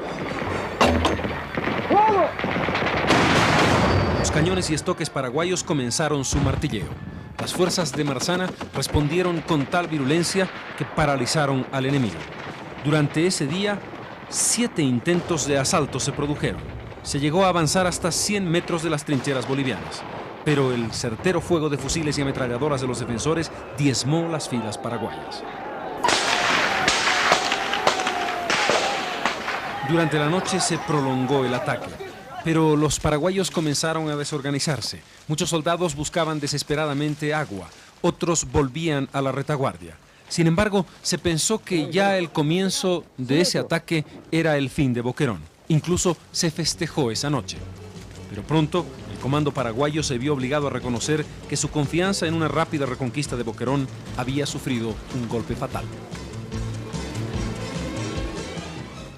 Los cañones y estoques paraguayos comenzaron su martilleo. Las fuerzas de Marzana respondieron con tal virulencia que paralizaron al enemigo. Durante ese día, 7 intentos de asalto se produjeron. Se llegó a avanzar hasta 100 metros de las trincheras bolivianas, pero el certero fuego de fusiles y ametralladoras de los defensores diezmó las filas paraguayas. Durante la noche se prolongó el ataque. Pero los paraguayos comenzaron a desorganizarse. Muchos soldados buscaban desesperadamente agua, otros volvían a la retaguardia. Sin embargo, se pensó que ya el comienzo de ese ataque era el fin de Boquerón. Incluso se festejó esa noche. Pero pronto, el comando paraguayo se vio obligado a reconocer que su confianza en una rápida reconquista de Boquerón había sufrido un golpe fatal.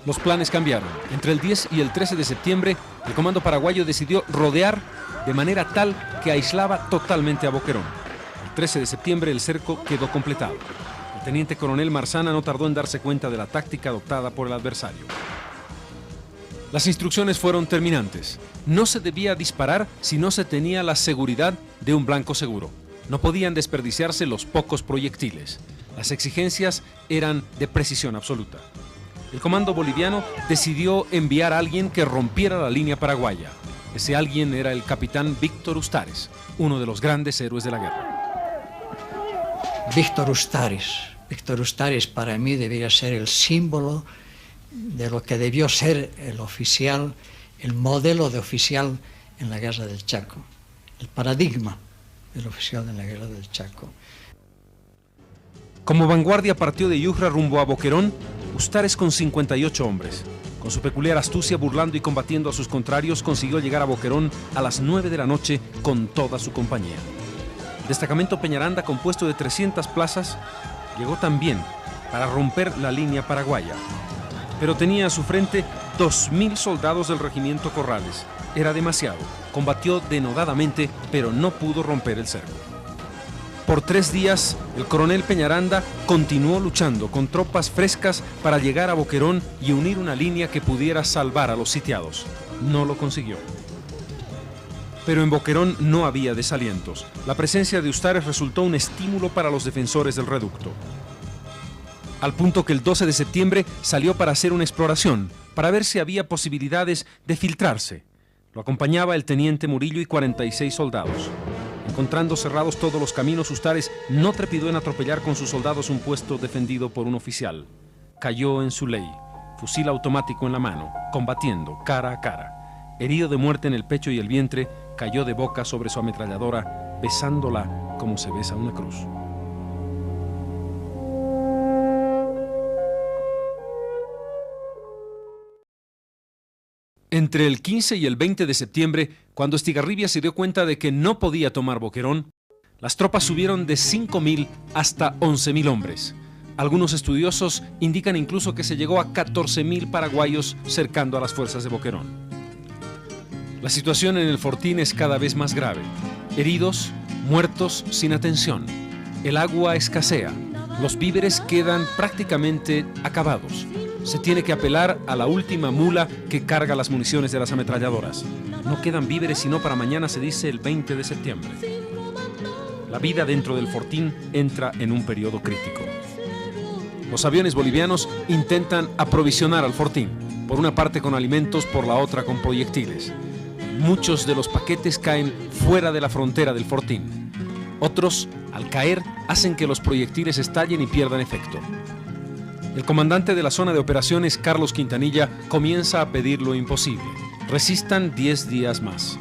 Los planes cambiaron. Entre el 10 y el 13 de septiembre, el comando paraguayo decidió rodear de manera tal que aislaba totalmente a Boquerón. El 13 de septiembre el cerco quedó completado. El teniente coronel Marzana no tardó en darse cuenta de la táctica adoptada por el adversario. Las instrucciones fueron terminantes. No se debía disparar si no se tenía la seguridad de un blanco seguro. No podían desperdiciarse los pocos proyectiles. Las exigencias eran de precisión absoluta. El comando boliviano decidió enviar a alguien que rompiera la línea paraguaya. Ese alguien era el capitán Víctor Ustares, uno de los grandes héroes de la guerra. Víctor Ustares para mí debería ser el símbolo de lo que debió ser el oficial, el modelo de oficial en la guerra del Chaco, el paradigma del oficial en la guerra del Chaco. Como vanguardia partió de Yujra rumbo a Boquerón, Ustares con 58 hombres. Con su peculiar astucia, burlando y combatiendo a sus contrarios, consiguió llegar a Boquerón a las 9 de la noche con toda su compañía. El destacamento Peñaranda, compuesto de 300 plazas, llegó también para romper la línea paraguaya. Pero tenía a su frente 2.000 soldados del regimiento Corrales. Era demasiado. Combatió denodadamente, pero no pudo romper el cerco. Por 3 días, el coronel Peñaranda continuó luchando con tropas frescas para llegar a Boquerón y unir una línea que pudiera salvar a los sitiados. No lo consiguió. Pero en Boquerón no había desalientos. La presencia de Ustares resultó un estímulo para los defensores del reducto. Al punto que el 12 de septiembre salió para hacer una exploración, para ver si había posibilidades de filtrarse. Lo acompañaba el teniente Murillo y 46 soldados. Encontrando cerrados todos los caminos, Ustares no trepidó en atropellar con sus soldados un puesto defendido por un oficial. Cayó en su ley, fusil automático en la mano, combatiendo cara a cara. Herido de muerte en el pecho y el vientre, cayó de boca sobre su ametralladora, besándola como se besa una cruz. Entre el 15 y el 20 de septiembre, cuando Estigarribia se dio cuenta de que no podía tomar Boquerón, las tropas subieron de 5.000 hasta 11.000 hombres. Algunos estudiosos indican incluso que se llegó a 14.000 paraguayos cercando a las fuerzas de Boquerón. La situación en el fortín es cada vez más grave. Heridos, muertos sin atención. El agua escasea. Los víveres quedan prácticamente acabados. Se tiene que apelar a la última mula que carga las municiones de las ametralladoras. No quedan víveres sino para mañana, se dice el 20 de septiembre. La vida dentro del fortín entra en un periodo crítico. Los aviones bolivianos intentan aprovisionar al fortín, por una parte con alimentos, por la otra con proyectiles. Muchos de los paquetes caen fuera de la frontera del fortín. Otros, al caer, hacen que los proyectiles estallen y pierdan efecto. El comandante de la zona de operaciones, Carlos Quintanilla, comienza a pedir lo imposible. Resistan 10 días más.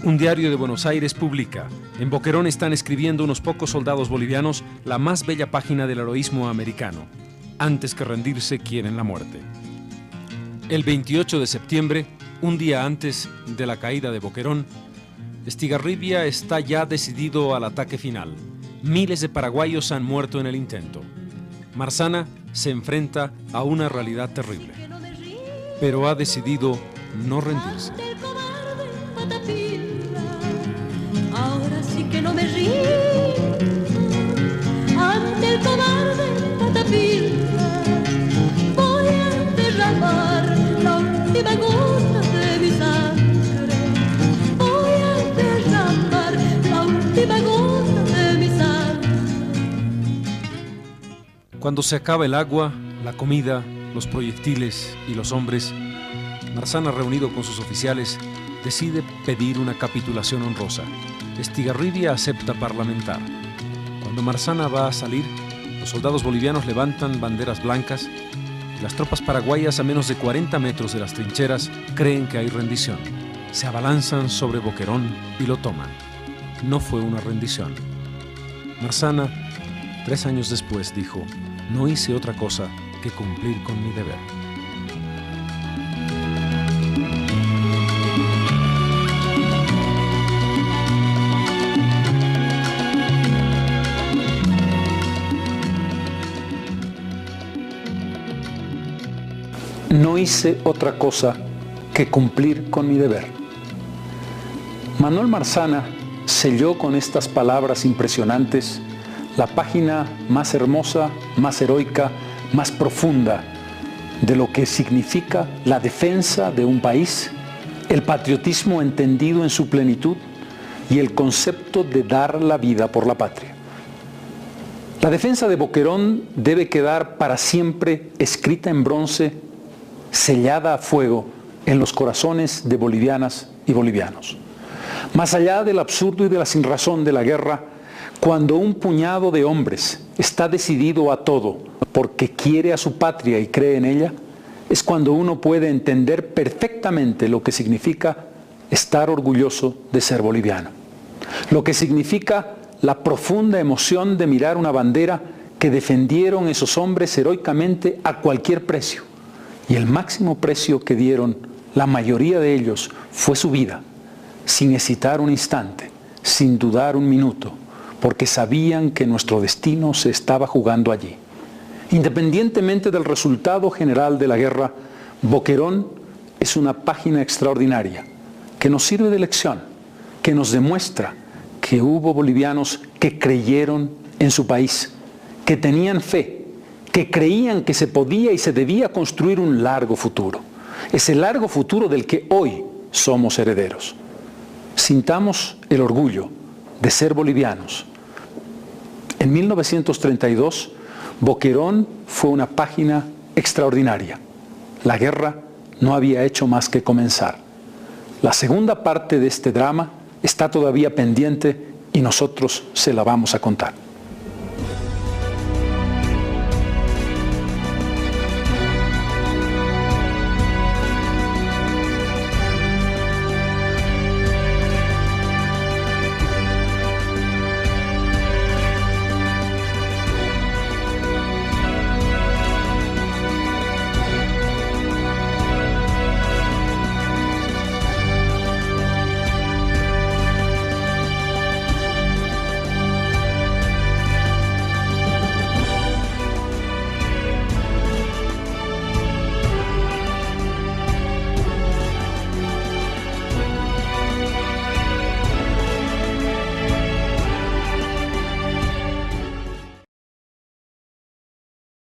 Un diario de Buenos Aires publica: en Boquerón están escribiendo unos pocos soldados bolivianos la más bella página del heroísmo americano. Antes que rendirse, quieren la muerte. El 28 de septiembre, un día antes de la caída de Boquerón, Estigarribia está ya decidido al ataque final. Miles de paraguayos han muerto en el intento. Marzana se enfrenta a una realidad terrible, pero ha decidido no rendirse. Ahora sí que no me río ante el cobarde Patapila. Voy a derramar la última gota de mi sangre. Voy a derramar la última gota de mi sangre. Cuando se acaba el agua, la comida, los proyectiles y los hombres, Marzana, reunido con sus oficiales, decide pedir una capitulación honrosa. Estigarribia acepta parlamentar. Cuando Marzana va a salir, los soldados bolivianos levantan banderas blancas, Las tropas paraguayas, a menos de 40 metros de las trincheras, creen que hay rendición. Se abalanzan sobre Boquerón y lo toman. No fue una rendición. Marzana, 3 años después, dijo: no hice otra cosa que cumplir con mi deber. No hice otra cosa que cumplir con mi deber. Manuel Marzana selló con estas palabras impresionantes la página más hermosa, más heroica, más profunda de lo que significa la defensa de un país, el patriotismo entendido en su plenitud y el concepto de dar la vida por la patria. La defensa de Boquerón debe quedar para siempre escrita en bronce, sellada a fuego en los corazones de bolivianas y bolivianos. Más allá del absurdo y de la sinrazón de la guerra, cuando un puñado de hombres está decidido a todo porque quiere a su patria y cree en ella, es cuando uno puede entender perfectamente lo que significa estar orgulloso de ser boliviano. Lo que significa la profunda emoción de mirar una bandera que defendieron esos hombres heroicamente a cualquier precio. Y el máximo precio que dieron la mayoría de ellos fue su vida, sin hesitar un instante, sin dudar un minuto, porque sabían que nuestro destino se estaba jugando allí. Independientemente del resultado general de la guerra, Boquerón es una página extraordinaria que nos sirve de lección, que nos demuestra que hubo bolivianos que creyeron en su país, que tenían fe, que creían que se podía y se debía construir un largo futuro. Ese largo futuro del que hoy somos herederos. Sintamos el orgullo de ser bolivianos. En 1932, Boquerón fue una página extraordinaria. La guerra no había hecho más que comenzar. La segunda parte de este drama está todavía pendiente y nosotros se la vamos a contar.